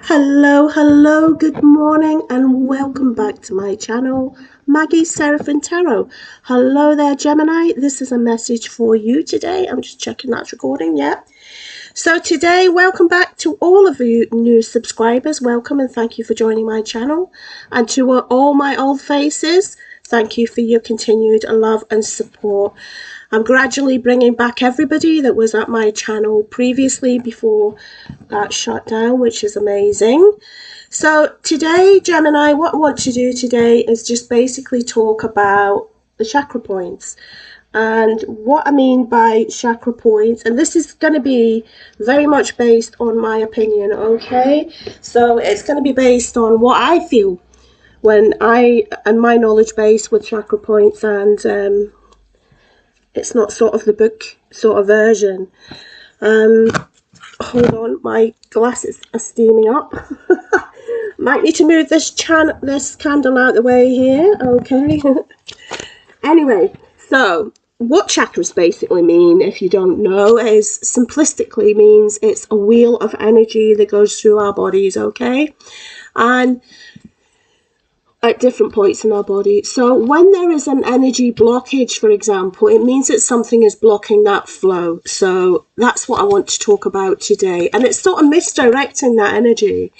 Hello, good morning and welcome back to my channel, Maggie XX Tarot. Hello there, Gemini. This is a message for you today. I'm just checking that's recording, yeah. So today, welcome back to all of you new subscribers. Welcome and thank you for joining my channel. And to all my old faces, thank you for your continued love and support. I'm gradually bringing back everybody that was at my channel previously before that shut down, which is amazing. So today, Gemini, what I want to do today is just basically talk about the chakra points. And what I mean by chakra points, and this is going to be very much based on my opinion, okay? So it's going to be based on what I feel and my knowledge base with chakra points, and it's not sort of the book sort of version. Hold on, my glasses are steaming up. Might need to move this candle out the way here, okay? Anyway, so what chakras basically mean, if you don't know, is simplistically means it's a wheel of energy that goes through our bodies, okay? And at different points in our body. So when there is an energy blockage, for example, it means that something is blocking that flow. So that's what I want to talk about today. And it's sort of misdirecting that energy.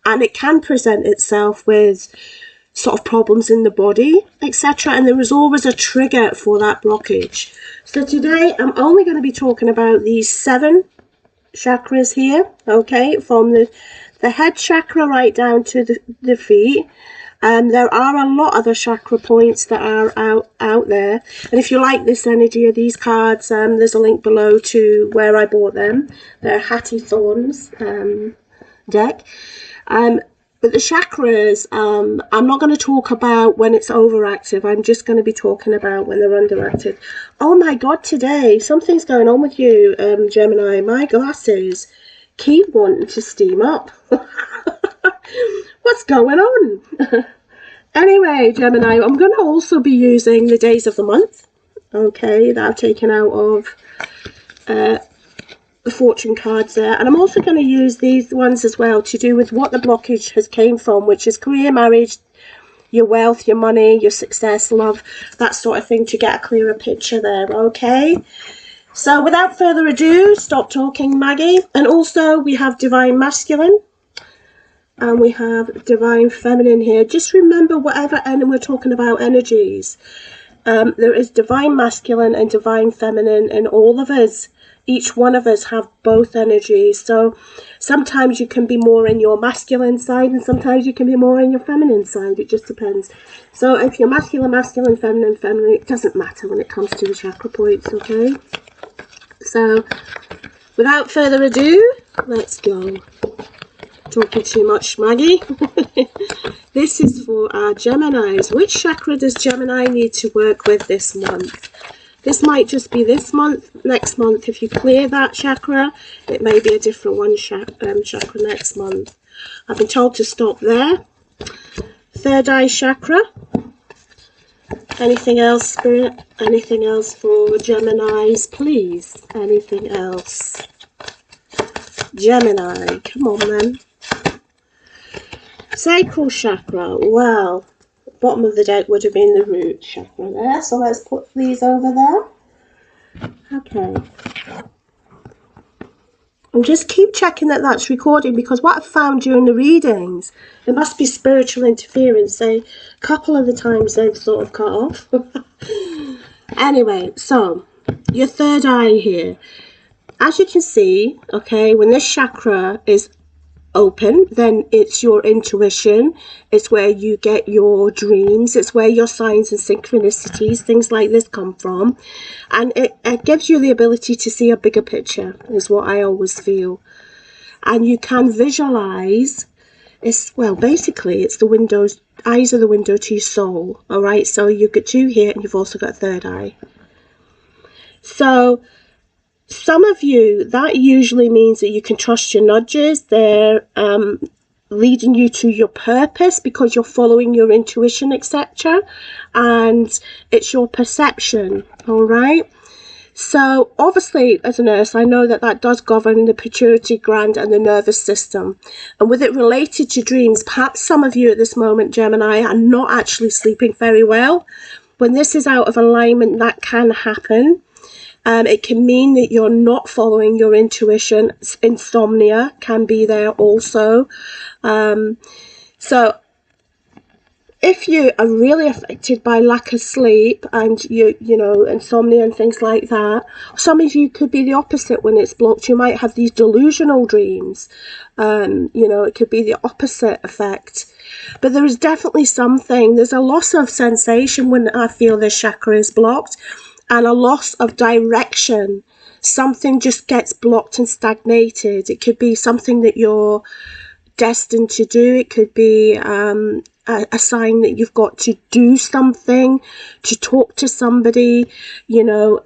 And it can present itself with sort of problems in the body, etc. And there is always a trigger for that blockage. So today I'm only going to be talking about these 7 chakras here, okay, from the head chakra right down to the feet. There are a lot of other chakra points that are out there, and if you like this energy of these cards, there's a link below to where I bought them. They're Hattie Thorn's deck. But the chakras, I'm not going to talk about when it's overactive. I'm just going to be talking about when they're underactive. Oh my God, today something's going on with you, Gemini. My glasses keep wanting to steam up. What's going on? Anyway, Gemini, I'm going to also be using the days of the month, okay, that I've taken out of the fortune cards there. And I'm also going to use these ones as well to do with what the blockage has came from, which is career, marriage, your wealth, your money, your success, love, that sort of thing, to get a clearer picture there, okay? So without further ado, stop talking, Maggie. And also we have divine masculine. And we have divine feminine here. Just remember, whatever, and we're talking about energies. There is divine masculine and divine feminine in all of us. Each one of us have both energies. So sometimes you can be more in your masculine side, and sometimes you can be more in your feminine side. It just depends. So if you're masculine, feminine, it doesn't matter when it comes to the chakra points, okay? So without further ado, let's go. Talking too much, Maggie. This is for our Geminis. Which chakra does Gemini need to work with this month? This might just be this month. Next month, if you clear that chakra, it may be a different one chakra next month. I've been told to stop there. Third eye chakra. Anything else, Spirit? Anything else for Geminis, please? Anything else? Gemini, come on then. Sacral chakra. Well, bottom of the deck would have been the root chakra there. So let's put these over there. Okay. And just keep checking that that's recording, because what I've found during the readings, it must be spiritual interference. A couple of the times they've sort of cut off. Anyway, so your third eye here. As you can see, okay, when this chakra is open, then it's your intuition, it's where you get your dreams, it's where your signs and synchronicities, things like this, come from, and it gives you the ability to see a bigger picture, is what I always feel. And you can visualize, basically it's the windows, eyes are the window to your soul. All right, so you've got 2 here, and you've also got a third eye. So some of you, that usually means that you can trust your nudges. They're leading you to your purpose because you're following your intuition, etc. And it's your perception, all right? So obviously, as a nurse, I know that that does govern the pituitary gland and the nervous system. And with it related to dreams, perhaps some of you at this moment, Gemini, are not actually sleeping very well. When this is out of alignment, that can happen. It can mean that you're not following your intuition. Insomnia can be there also. So if you are really affected by lack of sleep and you know, insomnia and things like that, some of you could be the opposite when it's blocked. You might have these delusional dreams. You know, it could be the opposite effect. But there is definitely something, there's a loss of sensation when I feel this chakra is blocked, and a loss of direction. Something just gets blocked and stagnated. It could be something that you're destined to do. It could be a sign that you've got to do something, to talk to somebody. You know,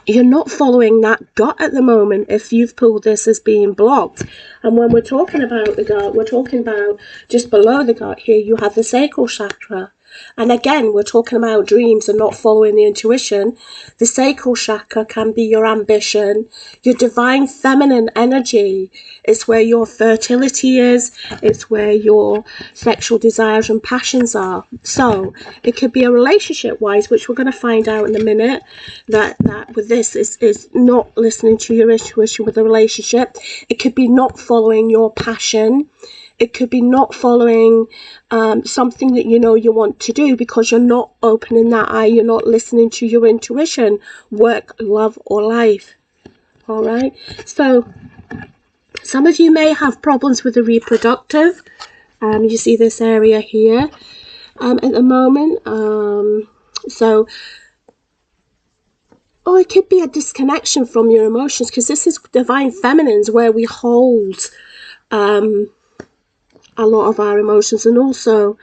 you're not following that gut at the moment if you've pulled this as being blocked. And when we're talking about the gut, we're talking about just below the gut here, you have the sacral chakra. And again, we're talking about dreams and not following the intuition. The sacral chakra can be your ambition, your divine feminine energy. It's where your fertility is. It's where your sexual desires and passions are. So it could be a relationship-wise, which we're going to find out in a minute, that with this is not listening to your intuition with a relationship. It could be not following your passion. It could be not following something that you know you want to do because you're not opening that eye, you're not listening to your intuition, work, love, or life. All right. So some of you may have problems with the reproductive. You see this area here at the moment. Or it could be a disconnection from your emotions, because this is divine feminines where we hold a lot of our emotions. And also,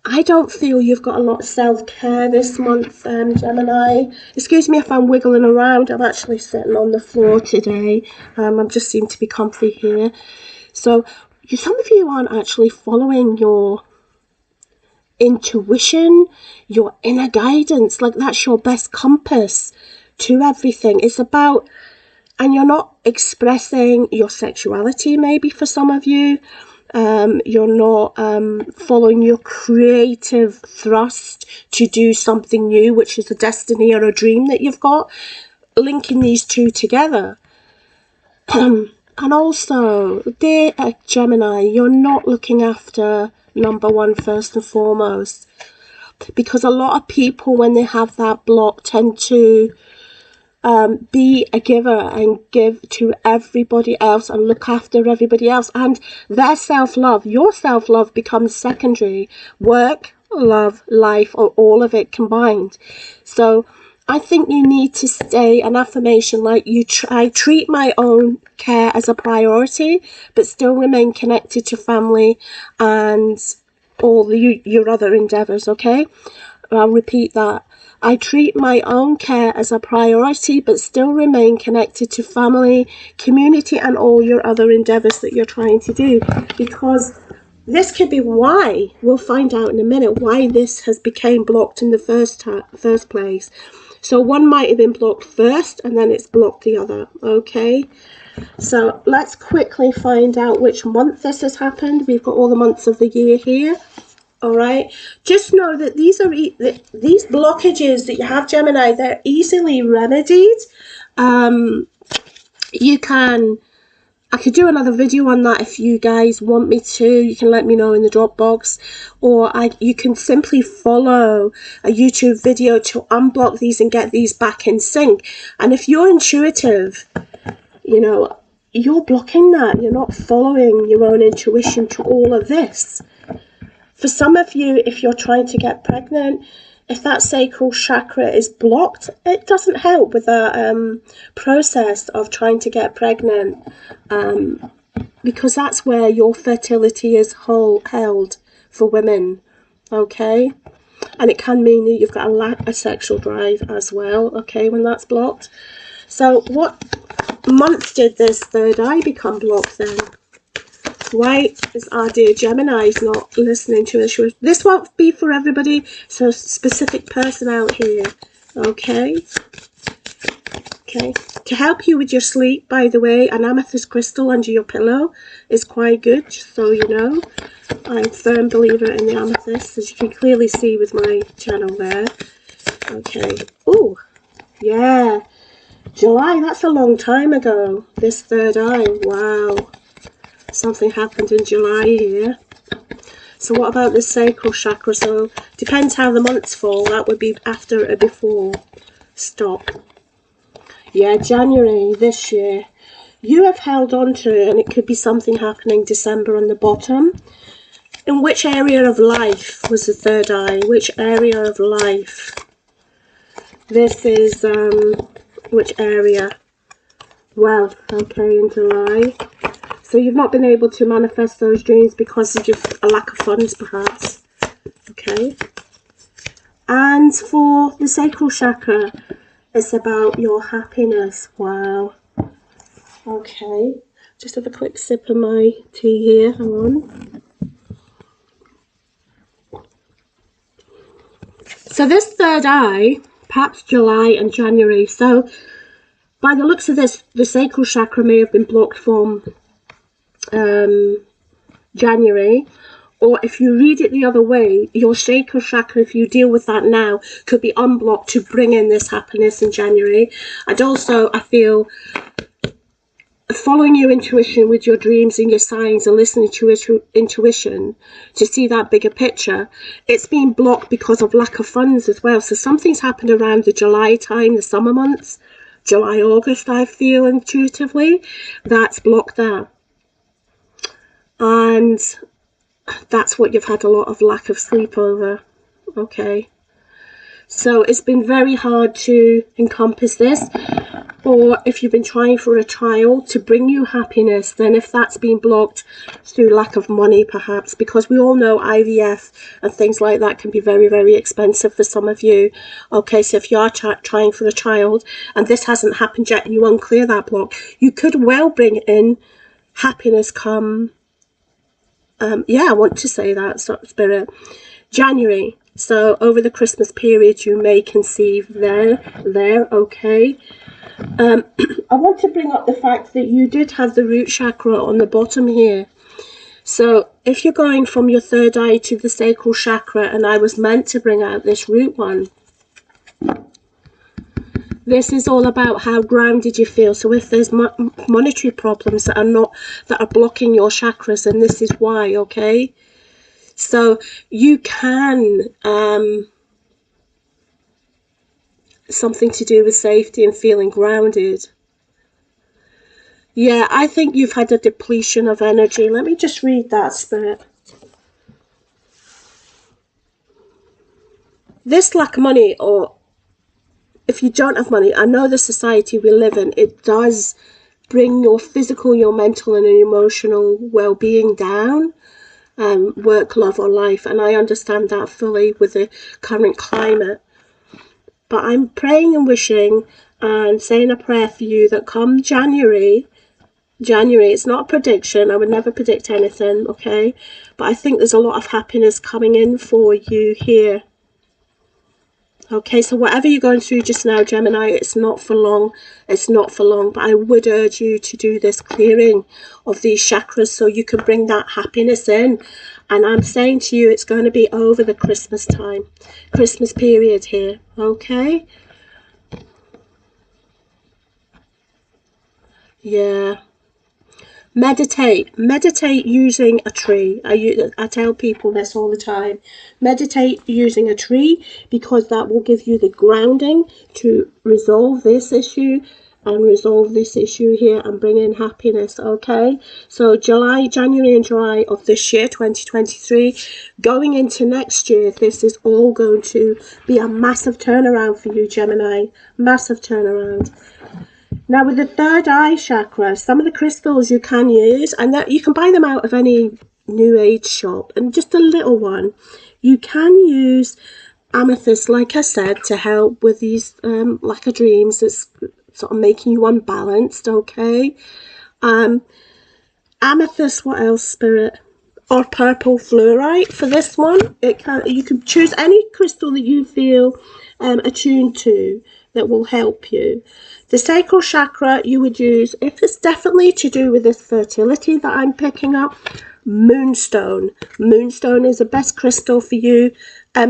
I don't feel you've got a lot of self-care this month, Gemini. Excuse me if I'm wiggling around. I'm actually sitting on the floor today. I just seem to be comfy here. So some of you aren't actually following your intuition, your inner guidance. Like, that's your best compass to everything. It's about, and you're not expressing your sexuality maybe for some of you. You're not following your creative thrust to do something new, which is a destiny or a dream that you've got. Linking these two together. And also, dear Gemini, you're not looking after number one first and foremost. Because a lot of people, when they have that block, tend to be a giver and give to everybody else and look after everybody else, and their self-love, your self-love, becomes secondary. Work, love, life, or all of it combined. So I think you need to stay an affirmation like I treat my own care as a priority, but still remain connected to family and all your other endeavors. Okay, I'll repeat that. I treat my own care as a priority, but still remain connected to family, community, and all your other endeavors that you're trying to do. Because this could be why, we'll find out in a minute, why this has become blocked in the first place. So one might have been blocked first, and then it's blocked the other. Okay. So let's quickly find out which month this has happened. We've got all the months of the year here. All right, just know that these blockages that you have, Gemini, they're easily remedied. I could do another video on that if you guys want me to. You can let me know in the Dropbox, or you can simply follow a YouTube video to unblock these and get these back in sync. And if you're intuitive, you know, you're blocking that. You're not following your own intuition to all of this. For some of you, if you're trying to get pregnant, if that sacral chakra is blocked, it doesn't help with the process of trying to get pregnant, because that's where your fertility is held for women, okay? And it can mean that you've got a lack of sexual drive as well, okay, when that's blocked. So what month did this third eye become blocked then? Why is our dear Gemini's not listening to this? This won't be for everybody. It's a specific person out here. Okay. Okay. To help you with your sleep, by the way, an amethyst crystal under your pillow is quite good, just so you know. I'm a firm believer in the amethyst, as you can clearly see with my channel there. Okay. Oh, yeah. July, that's a long time ago. This third eye. Wow. Something happened in July here. So what about the sacral chakra? So depends how the months fall. That would be after or before. Stop. Yeah, January this year. You have held on to it, and it could be something happening December on the bottom. In which area of life was the third eye? Which area of life? This is, which area? Well, okay, in July. So you've not been able to manifest those dreams because of a lack of funds, perhaps. Okay. And for the sacral chakra, it's about your happiness. Wow. Okay. Just have a quick sip of my tea here. Hang on. So this third eye, perhaps July and January. So by the looks of this, the sacral chakra may have been blocked from January, or if you read it the other way, your sacral chakra, if you deal with that now, could be unblocked to bring in this happiness in January. And also, I feel following your intuition with your dreams and your signs and listening to your intuition to see that bigger picture, it's been blocked because of lack of funds as well. So something's happened around the July time, the summer months, July, August, I feel intuitively, that's blocked that. And that's what you've had a lot of lack of sleep over. Okay. So it's been very hard to encompass this. Or if you've been trying for a child to bring you happiness, then if that's been blocked through lack of money, perhaps, because we all know IVF and things like that can be very, very expensive for some of you. Okay, so if you are trying for a child and this hasn't happened yet and you won't clear that block, you could well bring in happiness come, yeah, I want to say that, Spirit, January. So over the Christmas period, you may conceive there, okay. I want to bring up the fact that you did have the root chakra on the bottom here. So if you're going from your third eye to the sacral chakra, and I was meant to bring out this root one, this is all about how grounded you feel. So if there's monetary problems that are blocking your chakras, and this is why, okay? So you can, something to do with safety and feeling grounded. Yeah, I think you've had a depletion of energy. Let me just read that, Spirit. This lack of money, or if you don't have money, I know the society we live in, it does bring your physical, your mental and emotional well-being down, work, love or life, and I understand that fully with the current climate. But I'm praying and wishing and saying a prayer for you that come January, it's not a prediction, I would never predict anything, okay, but I think there's a lot of happiness coming in for you here. Okay, so whatever you're going through just now, Gemini, it's not for long. It's not for long. But I would urge you to do this clearing of these chakras so you can bring that happiness in. And I'm saying to you, it's going to be over the Christmas time, Christmas period here. Okay? Yeah. Meditate using a tree. I tell people this all the time. Meditate using a tree, because that will give you the grounding to resolve this issue and resolve this issue here and bring in happiness. Okay, so January and July of this year, 2023, going into next year, this is all going to be a massive turnaround for you, Gemini. Massive turnaround. Now with the third eye chakra, some of the crystals you can use, and that you can buy them out of any new age shop, and just a little one, you can use amethyst, like I said, to help with these lack of dreams that's sort of making you unbalanced. Okay, amethyst, what else, Spirit? or purple fluorite for this one. You can choose any crystal that you feel attuned to that will help you. The sacral chakra you would use, if it's definitely to do with this fertility that I'm picking up, moonstone. Moonstone is the best crystal for you,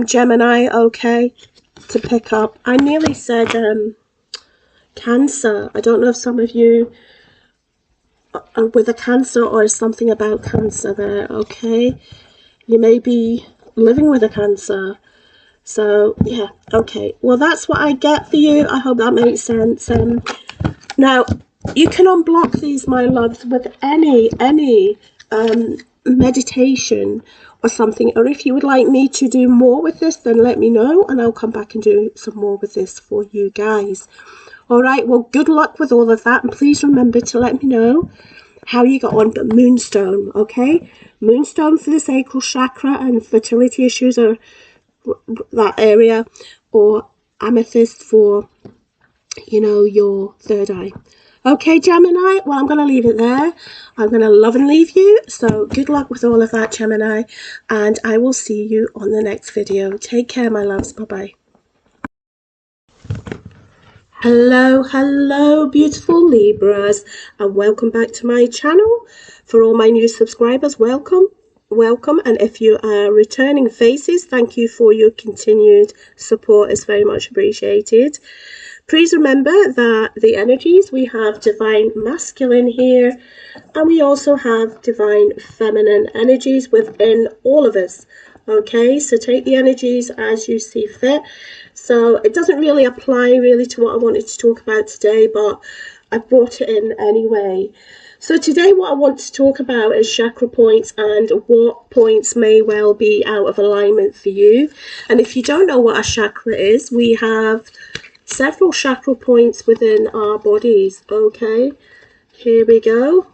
Gemini, okay, to pick up. I nearly said Cancer. I don't know if some of you are with a Cancer or something about Cancer there, okay? You may be living with a Cancer. So, yeah, okay. Well, that's what I get for you. I hope that makes sense. Now, you can unblock these, my loves, with any meditation or something. Or if you would like me to do more with this, then let me know, and I'll come back and do some more with this for you guys. All right, well, good luck with all of that. And please remember to let me know how you got on. But moonstone, okay? Moonstone for the sacral chakra and fertility issues or that area, or amethyst for, you know, your third eye. Okay, Gemini, well, I'm going to leave it there. I'm going to love and leave you. So good luck with all of that, Gemini, and I will see you on the next video. Take care, my loves. Bye-bye. Hello, beautiful Libras, and welcome back to my channel. For all my new subscribers, welcome. And if you are returning faces, thank you for your continued support. It's very much appreciated. Please remember that the energies, we have divine masculine here, and we also have divine feminine energies within all of us. Okay, so take the energies as you see fit. So it doesn't really apply really to what I wanted to talk about today, but I brought it in anyway. So today what I want to talk about is chakra points and what points may well be out of alignment for you. And if you don't know what a chakra is, we have several chakra points within our bodies. Okay, here we go.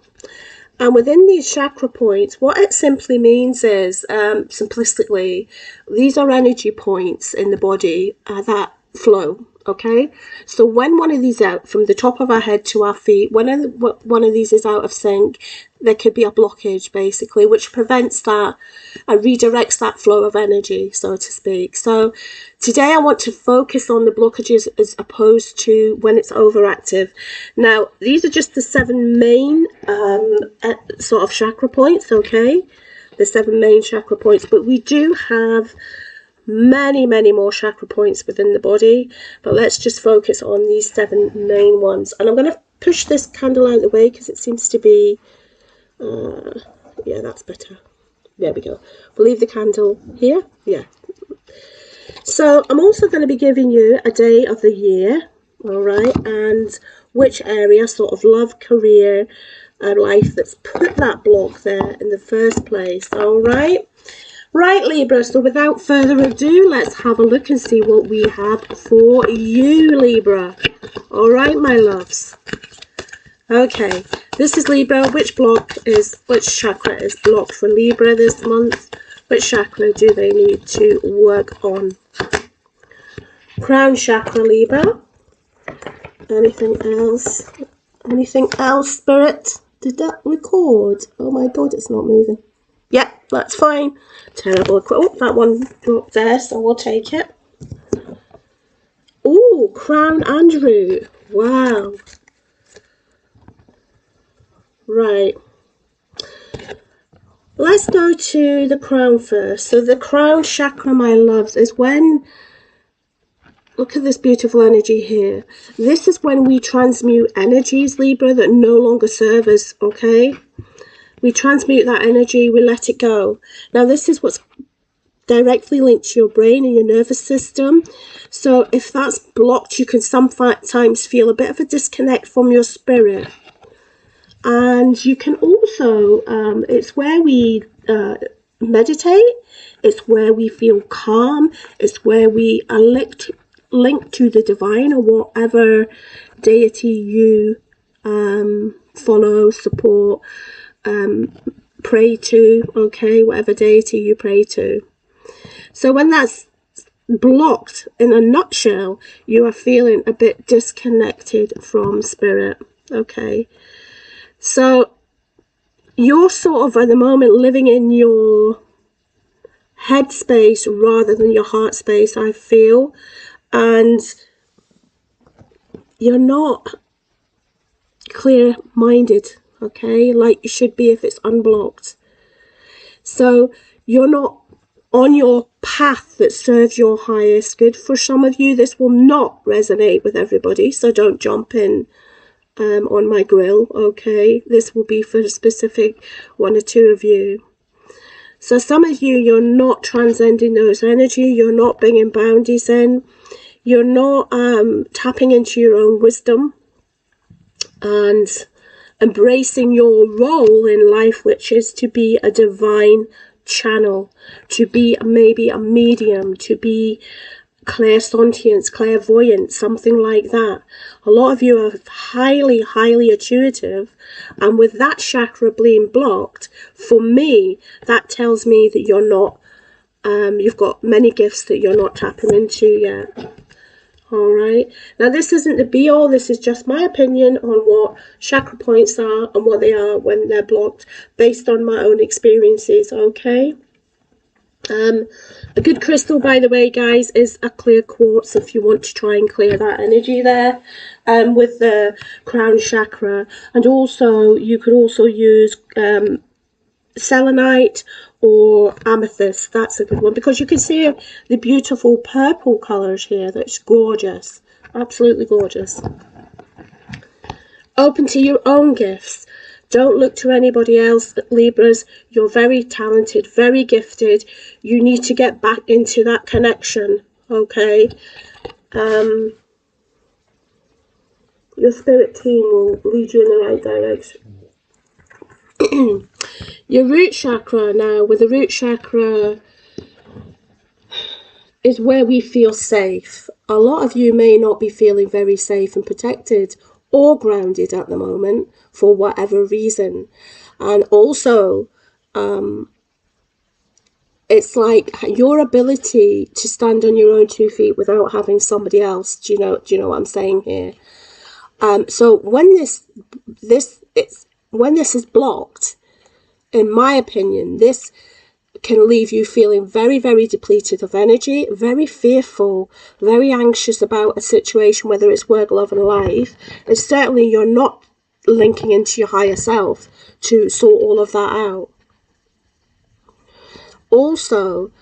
And within these chakra points, what it simply means is, simplistically, these are energy points in the body that flow. Okay, so when one of these out from the top of our head to our feet, when one of these is out of sync, there could be a blockage basically, which prevents that and redirects that flow of energy, so to speak. So today I want to focus on the blockages as opposed to when it's overactive. Now, these are just the 7 main sort of chakra points, okay? The 7 main chakra points, but we do have many more chakra points within the body, but let's just focus on these 7 main ones. And I'm going to push this candle out of the way because it seems to be yeah, that's better. There we go. We'll leave the candle here. Yeah. So I'm also going to be giving you a day of the year, all right, and which area, sort of love, career and life, that's put that block there in the first place. All right. Right, Libra, so without further ado, let's have a look and see what we have for you, Libra. All right, my loves. Okay, this is Libra. Which chakra is blocked for Libra this month? Which chakra do they need to work on? Crown chakra, Libra. Anything else? Anything else, Spirit? Did that record? Oh my God, it's not moving. Yeah, that's fine. Terrible. Oh, that one dropped there, so we'll take it. Oh, Crown Andrew. Wow. Right. Let's go to the crown first. So the crown chakra, my loves, is when, look at this beautiful energy here. This is when we transmute energies, Libra, that no longer serve us, okay? We transmute that energy, we let it go. Now, this is what's directly linked to your brain and your nervous system. So if that's blocked, you can sometimes feel a bit of a disconnect from your spirit. And you can also, it's where we meditate, it's where we feel calm, it's where we are linked to the divine or whatever deity you follow, support, pray to, okay, whatever deity you pray to. So when that's blocked, in a nutshell, you are feeling a bit disconnected from spirit, okay? So you're sort of at the moment living in your head space rather than your heart space, I feel, and you're not clear-minded, okay, like you should be if it's unblocked. So you're not on your path that serves your highest good. For some of you, this will not resonate with everybody, so don't jump in on my grill, okay? This will be for a specific one or two of you. So some of you, you're not transcending those energy, you're not bringing boundaries in, you're not tapping into your own wisdom and embracing your role in life, which is to be a divine channel, to be maybe a medium, to be clairsentience, clairvoyant, something like that. A lot of you are highly, highly intuitive, and with that chakra being blocked, for me, that tells me that you're not, you've got many gifts that you're not tapping into yet. All right. Now, this isn't the be-all. This is just my opinion on what chakra points are and what they are when they're blocked, based on my own experiences. Okay. A good crystal, by the way, guys, is a clear quartz. If you want to try and clear that energy there, with the crown chakra, and also you could also use selenite or amethyst. That's a good one, because you can see the beautiful purple colors here. That's gorgeous, absolutely gorgeous. Open to your own gifts. Don't look to anybody else, Libras. You're very talented, very gifted. You need to get back into that connection, okay? Your spirit team will lead you in the right direction. Your root chakra now, with the root chakra, is where we feel safe. A lot of you may not be feeling very safe and protected or grounded at the moment for whatever reason. And also, it's like your ability to stand on your own 2 feet without having somebody else. Do you know what I'm saying here? So when this is blocked, in my opinion, this can leave you feeling very, very depleted of energy, very fearful, very anxious about a situation, whether it's work, love, and life. And certainly you're not linking into your higher self to sort all of that out. Also,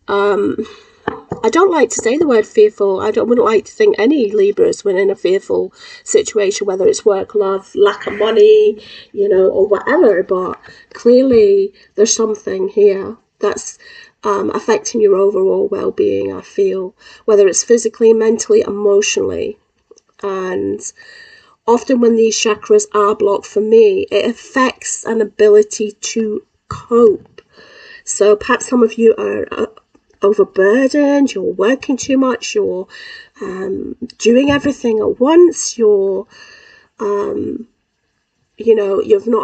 I don't like to say the word fearful. Wouldn't like to think any Libras when in a fearful situation, whether it's work, love, lack of money, or whatever. But clearly there's something here that's affecting your overall well-being, I feel, whether it's physically, mentally, emotionally. And often when these chakras are blocked, for me, it affects an ability to cope. So perhaps some of you are overburdened, you're working too much, you're doing everything at once, you've not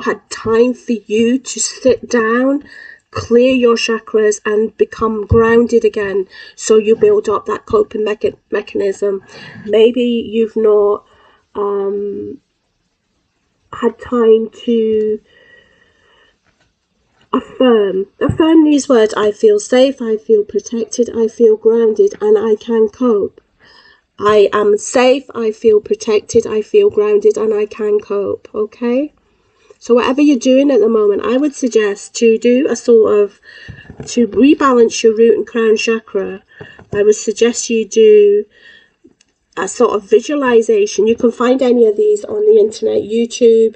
had time for you to sit down, clear your chakras and become grounded again, so you build up that coping mechanism. Maybe you've not had time to affirm these words: I feel safe, I feel protected, I feel grounded, and I can cope. I am safe, I feel protected, I feel grounded, and I can cope. Okay, so whatever you're doing at the moment, I would suggest to do to rebalance your root and crown chakra. I would suggest you do a sort of visualization. You can find any of these on the internet, YouTube,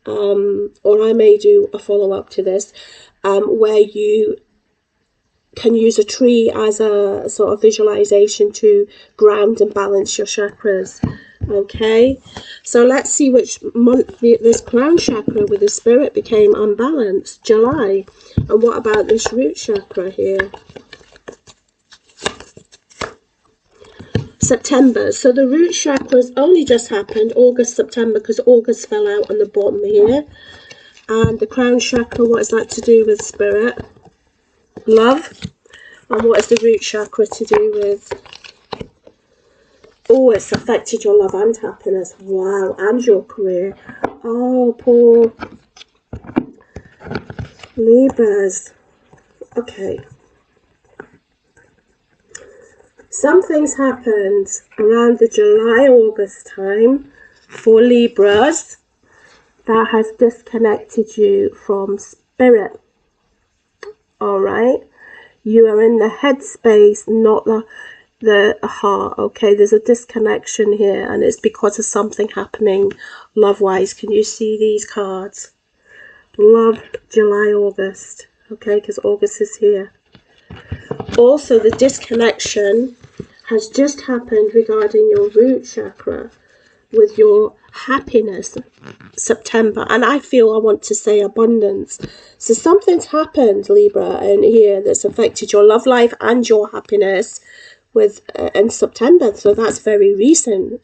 or I may do a follow-up to this, where you can use a tree as a sort of visualization to ground and balance your chakras. Okay, so let's see which month this crown chakra with the spirit became unbalanced. July. And what about this root chakra here? September. So the root chakra's only just happened, August, September, because August fell out on the bottom here. And the crown chakra, what is that to do with spirit? Love. And what is the root chakra to do with? Oh, it's affected your love and happiness. Wow. And your career. Oh, poor Libras. Okay. Something's happened around the July-August time for Libras that has disconnected you from spirit. Alright? You are in the headspace, not the heart. Okay, there's a disconnection here, and it's because of something happening love-wise. Can you see these cards? Love, July, August. Okay, because August is here. Also, the disconnection has just happened regarding your root chakra with your happiness, September. And I feel I want to say abundance. So something's happened, Libra, in here that's affected your love life and your happiness with in September. So that's very recent.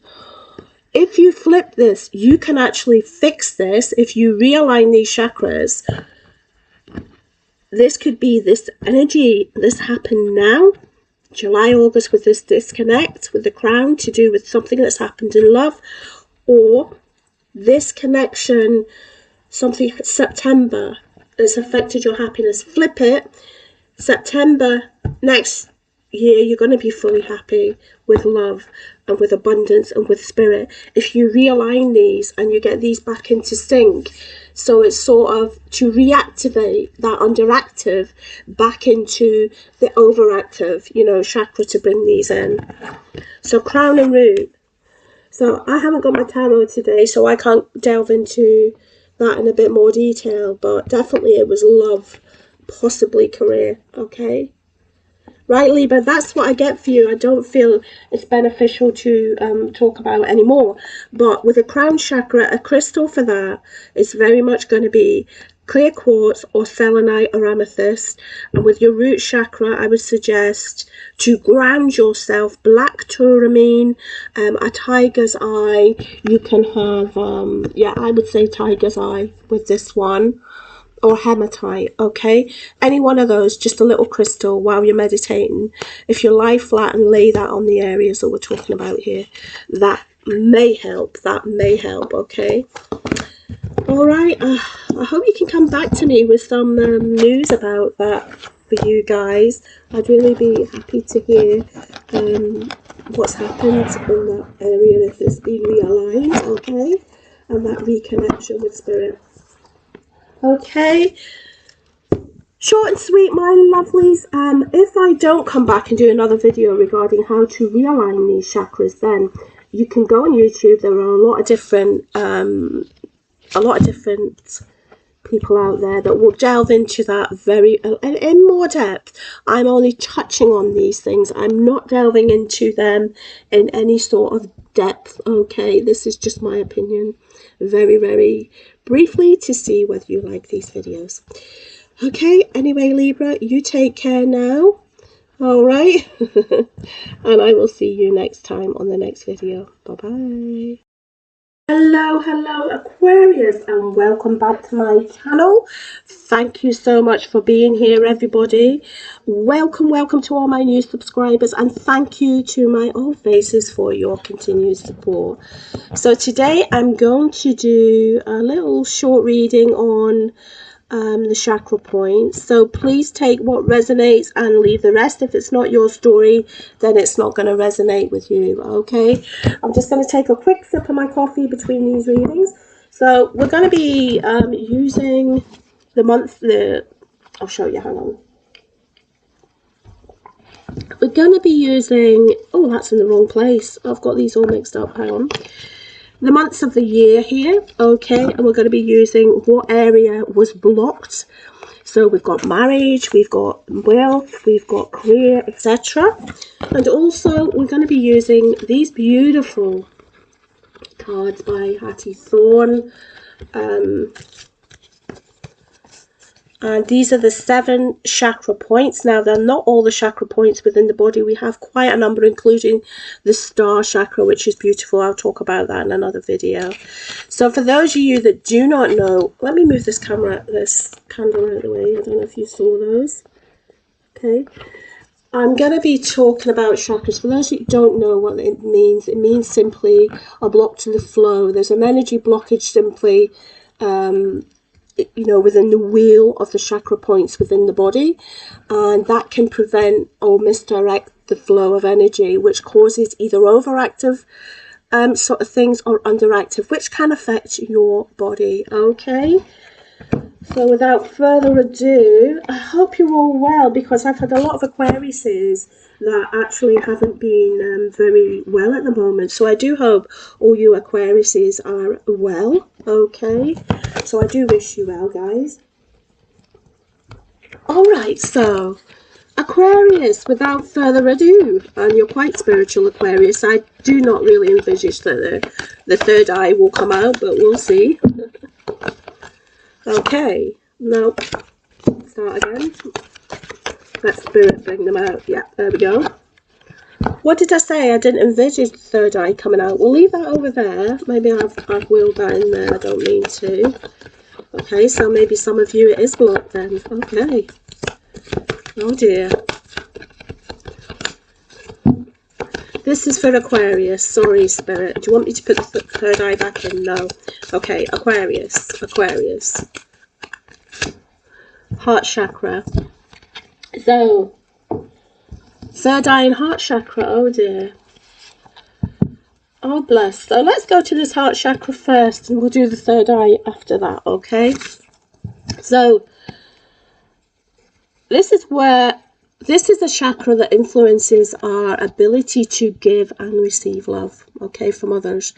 If you flip this, you can actually fix this. If you realign these chakras, this could be this energy. This happened now, July, August, with this disconnect with the crown to do with something that's happened in love, or this connection, something September that's affected your happiness. Flip it. September next year, you're going to be fully happy with love and with abundance and with spirit. If you realign these and you get these back into sync, so it's sort of to reactivate that underactive back into the overactive, you know, chakra to bring these in. So crown and root. So I haven't got my tarot today, so I can't delve into that in a bit more detail, but definitely it was love, possibly career. Okay. Right, Libra, that's what I get for you. I don't feel it's beneficial to talk about anymore. But with a crown chakra, a crystal for that is very much going to be clear quartz or selenite or amethyst. And with your root chakra, I would suggest to ground yourself, black tourmaline, a tiger's eye. You can have, yeah, I would say tiger's eye with this one. Or hematite, okay? Any one of those, just a little crystal while you're meditating. If you lie flat and lay that on the areas that we're talking about here, that may help. That may help, okay? All right. I hope you can come back to me with some news about that for you guys. I'd really be happy to hear what's happened in that area if it's been realigned, okay? And that reconnection with spirit. Okay, short and sweet, my lovelies. If I don't come back and do another video regarding how to realign these chakras, then you can go on YouTube. There are a lot of different people out there that will delve into that very in more depth. I'm only touching on these things. I'm not delving into them in any sort of depth. Okay, this is just my opinion, very, very briefly, to see whether you like these videos. Okay, anyway, Libra, you take care now. All right. And I will see you next time on the next video. Bye-bye. Hello Aquarius, and welcome back to my channel. Thank you so much for being here, everybody. Welcome to all my new subscribers, and thank you to my old faces for your continued support. So today I'm going to do a little short reading on the chakra points. So please take what resonates and leave the rest. If it's not your story, then it's not going to resonate with you. Okay, I'm just going to take a quick sip of my coffee between these readings. So we're going to be using the month, I'll show you, hang on. We're going to be using, oh, that's in the wrong place. I've got these all mixed up, hang on. The months of the year here, okay, and we're going to be using what area was blocked. So we've got marriage, we've got wealth, we've got career, etc. And also we're going to be using these beautiful cards by Hattie Thorne. And these are the 7 chakra points. Now, they're not all the chakra points within the body. We have quite a number, including the star chakra, which is beautiful. I'll talk about that in another video. So for those of you that do not know, let me move this candle out of the way. I don't know if you saw those. Okay. I'm going to be talking about chakras. For those who don't know what it means simply a block to the flow. There's an energy blockage simply you know, within the wheel of the chakra points within the body, and that can prevent or misdirect the flow of energy, which causes either overactive sort of things or underactive, which can affect your body. Okay, so without further ado, I hope you're all well, because I've had a lot of Aquariuses that actually haven't been very well at the moment. So I do hope all you Aquariuses are well. Okay, so I do wish you well, guys. Alright, so Aquarius, without further ado, and you're quite spiritual, Aquarius. I do not really envisage that the third eye will come out, but we'll see. Okay, now start again. Let Spirit bring them out. Yeah, there we go. What did I say? I didn't envisage the third eye coming out. We'll leave that over there. Maybe I've wheeled that in there. I don't mean to. Okay, so maybe some of you it is blocked then. Okay. Oh dear. This is for Aquarius. Sorry, Spirit. Do you want me to put the third eye back in? No. Okay, Aquarius. Aquarius. Heart chakra. So, third eye and heart chakra. Oh dear. Oh bless. So let's go to this heart chakra first, and we'll do the third eye after that, okay? So, this is a chakra that influences our ability to give and receive love, okay, from others,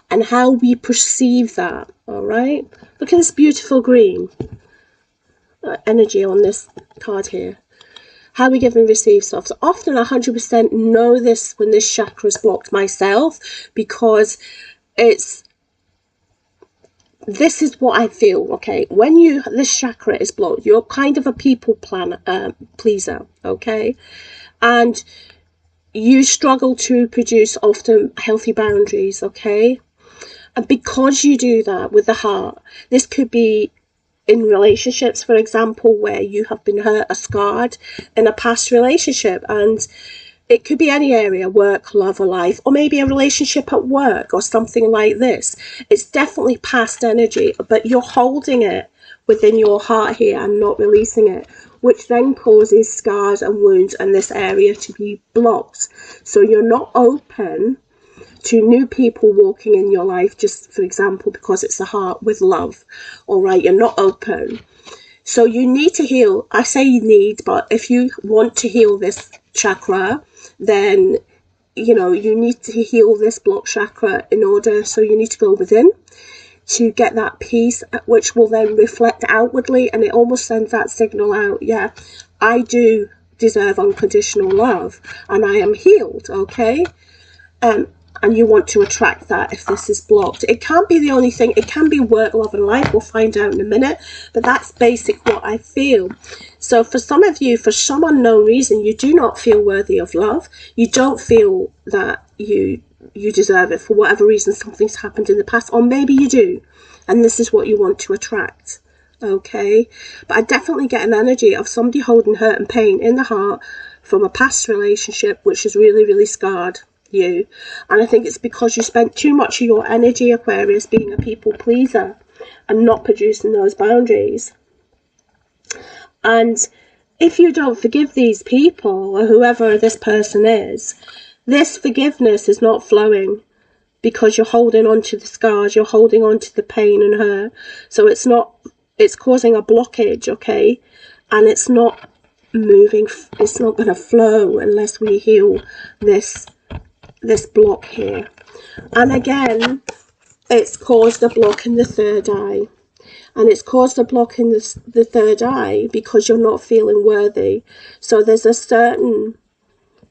and how we perceive that, all right? Look at this beautiful green energy on this card here. How we give and receive stuff. So often 100% know this when this chakra is blocked myself, because this is what I feel, okay? When this chakra is blocked, you're kind of a people pleaser, okay? And you struggle to produce often healthy boundaries, okay? And because you do that with the heart, this could be in relationships, for example, where you have been hurt or scarred in a past relationship, and it could be any area, work, love, or life, or maybe a relationship at work or something like this. It's definitely past energy, but you're holding it within your heart here and not releasing it, which then causes scars and wounds in this area to be blocked. So you're not open to new people walking in your life, just for example, because it's the heart with love. All right, you're not open. So you need to heal. I say you need, but if you want to heal this chakra, then, you know, you need to heal this block chakra in order. So you need to go within to get that peace, which will then reflect outwardly, and it almost sends that signal out. Yeah, I do deserve unconditional love, and I am healed, okay? And you want to attract that if this is blocked. It can't be the only thing. It can be work, love, and life. We'll find out in a minute. But that's basic what I feel. So for some of you, for some unknown reason, you do not feel worthy of love. You don't feel that you deserve it for whatever reason. Something's happened in the past. Or maybe you do. And this is what you want to attract. Okay? But I definitely get an energy of somebody holding hurt and pain in the heart from a past relationship, which is really, really scarred you. And I think it's because you spent too much of your energy, Aquarius, being a people pleaser and not producing those boundaries. And if you don't forgive these people, or whoever this person is, this forgiveness is not flowing, because you're holding on to the scars, you're holding on to the pain and hurt. So it's causing a blockage, okay? And it's not moving, it's not going to flow unless we heal this block here. And again, it's caused a block in the third eye, and it's caused a block in the third eye because you're not feeling worthy. So there's a certain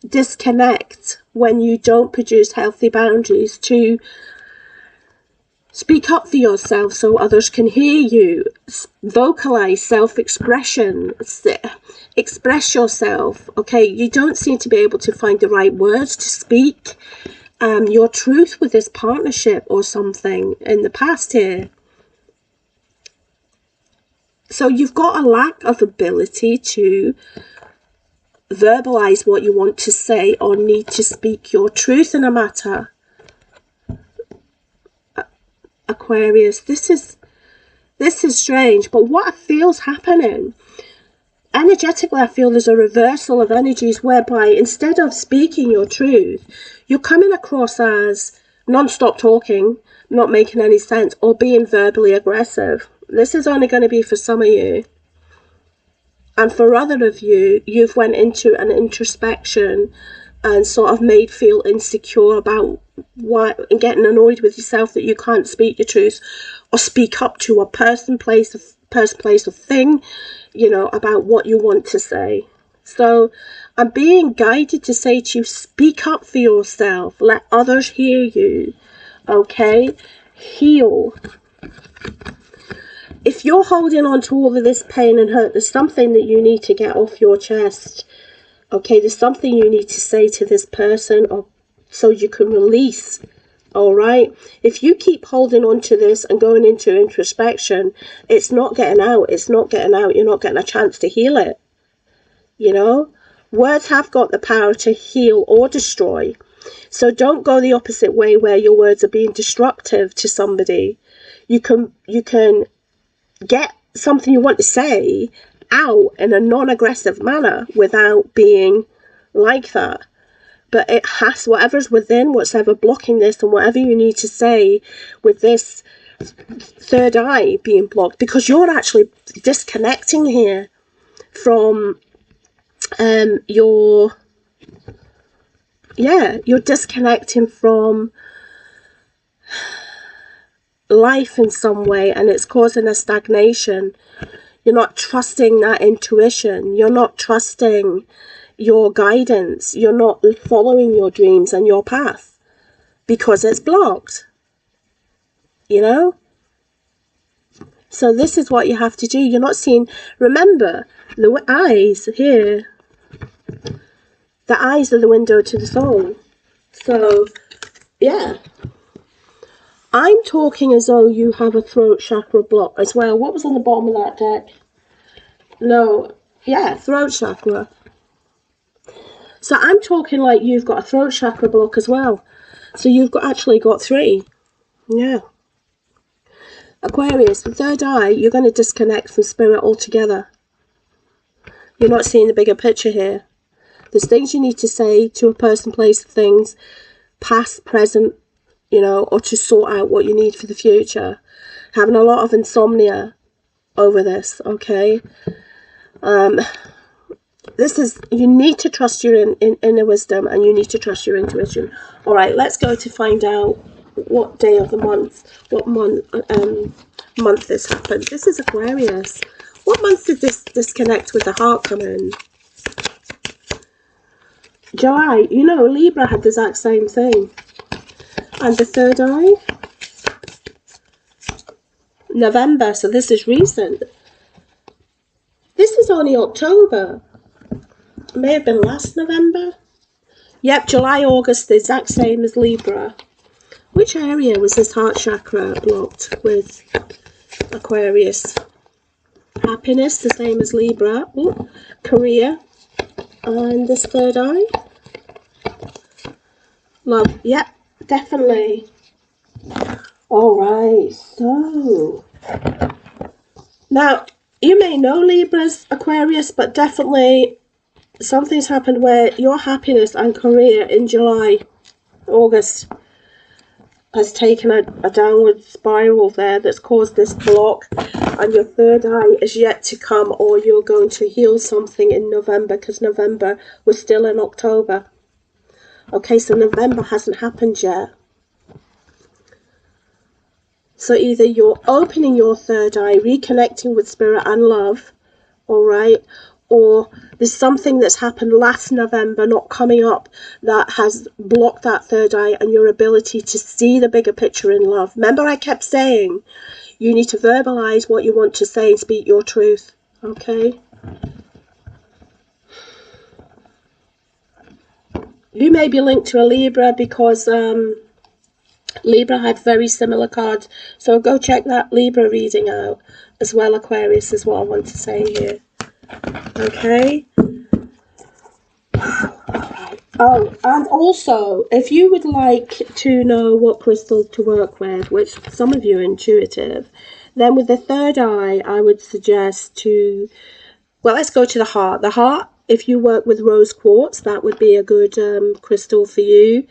disconnect when you don't produce healthy boundaries to speak up for yourself so others can hear you, vocalize, self-expression, express yourself, okay? You don't seem to be able to find the right words to speak your truth with this partnership or something in the past here. So you've got a lack of ability to verbalize what you want to say or need to speak your truth in a matter. Aquarius, this is This is strange, but what I feel is happening, energetically, I feel there's a reversal of energies whereby instead of speaking your truth, you're coming across as non-stop talking, not making any sense, or being verbally aggressive. This is only going to be for some of you. And for other of you, you've went into an introspection and sort of made feel insecure about why, and getting annoyed with yourself that you can't speak your truth or speak up to a person, place, or thing, you know, about what you want to say. So I'm being guided to say to you, speak up for yourself. Let others hear you. Okay? Heal. If you're holding on to all of this pain and hurt, there's something that you need to get off your chest. Okay, there's something you need to say to this person, or so you can release. All right? If you keep holding on to this and going into introspection, it's not getting out. It's not getting out. You're not getting a chance to heal it. You know? Words have got the power to heal or destroy. So don't go the opposite way where your words are being destructive to somebody. You can get something you want to say out in a non-aggressive manner without being like that. But it has, whatever's within, whatever blocking this, and whatever you need to say with this third eye being blocked, because you're actually disconnecting here from you're disconnecting from life in some way, and it's causing a stagnation. You're not trusting that intuition. You're not trusting your guidance. You're not following your dreams and your path because it's blocked. You know? So this is what you have to do. You're not seeing, remember, the eyes here, the eyes are the window to the soul. So, yeah. I'm talking as though you have a throat chakra block as well. What was on the bottom of that deck? No, yeah, throat chakra. So I'm talking like you've got a throat chakra block as well. So you've actually got 3. Yeah. Aquarius, the third eye, you're going to disconnect from spirit altogether. You're not seeing the bigger picture here. There's things you need to say to a person, place, things, past, present, you know, or to sort out what you need for the future. Having a lot of insomnia over this, okay? This is, you need to trust your inner wisdom, and you need to trust your intuition. All right, let's go to find out what day of the month, what month this happened. This is Aquarius. What month did this disconnect with the heart come in? July. You know, Libra had the exact same thing. And the third eye? November, so this is recent. This is only October. It may have been last November. Yep, July, August, the exact same as Libra. Which area was this heart chakra blocked with Aquarius? Happiness, the same as Libra. Ooh, career. And this third eye? Love. Yep, definitely. Alright, so now you may know Libra's Aquarius, but definitely something's happened where your happiness and career in July, August has taken a downward spiral there that's caused this block, and your third eye is yet to come, or you're going to heal something in November, because November was still in October. Okay, so November hasn't happened yet. So either you're opening your third eye, reconnecting with spirit and love, all right, or there's something that's happened last November, not coming up, that has blocked that third eye and your ability to see the bigger picture in love. Remember, I kept saying you need to verbalize what you want to say and speak your truth, okay? You may be linked to a Libra because Libra had very similar cards, so go check that Libra reading out as well. Aquarius is what I want to say here. Okay. Oh, and also, if you would like to know what crystals to work with, which some of you are intuitive, Then with the third eye, I would suggest to, well, let's go to the heart. The heart, if you work with rose quartz, that would be a good crystal for you.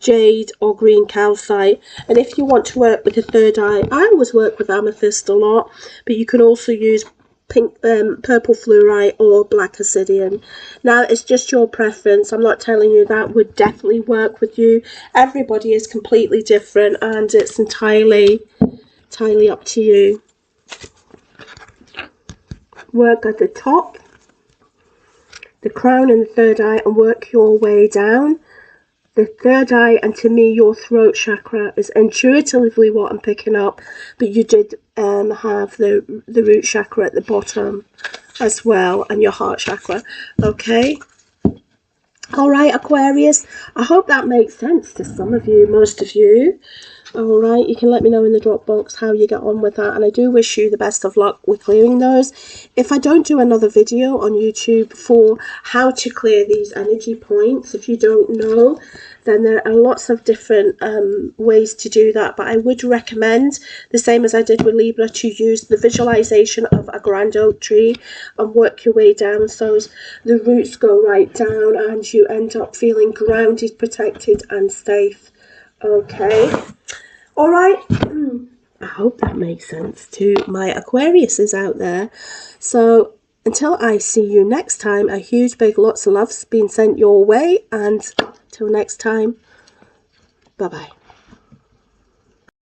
Jade or green calcite. And if you want to work with the third eye, I always work with amethyst a lot, but you can also use pink, purple fluorite or black obsidian. Now, it's just your preference. I'm not telling you that would definitely work with you. Everybody is completely different, and it's entirely up to you. Work at the top, the crown and the third eye, and work your way down. The third eye, and to me, your throat chakra is intuitively what I'm picking up, but you did have the root chakra at the bottom as well, and your heart chakra. Okay. All right, Aquarius. I hope that makes sense to some of you, most of you. All right, you can let me know in the drop box how you get on with that, and I do wish you the best of luck with clearing those. If I don't do another video on YouTube for how to clear these energy points, if you don't know, then there are lots of different ways to do that, but I would recommend, the same as I did with Libra, to use the visualization of a grand oak tree and work your way down so the roots go right down and you end up feeling grounded, protected and safe. Okay. All right, I hope that makes sense to my Aquariuses out there. So until I see you next time, a huge big lots of love's been sent your way, and till next time, bye bye.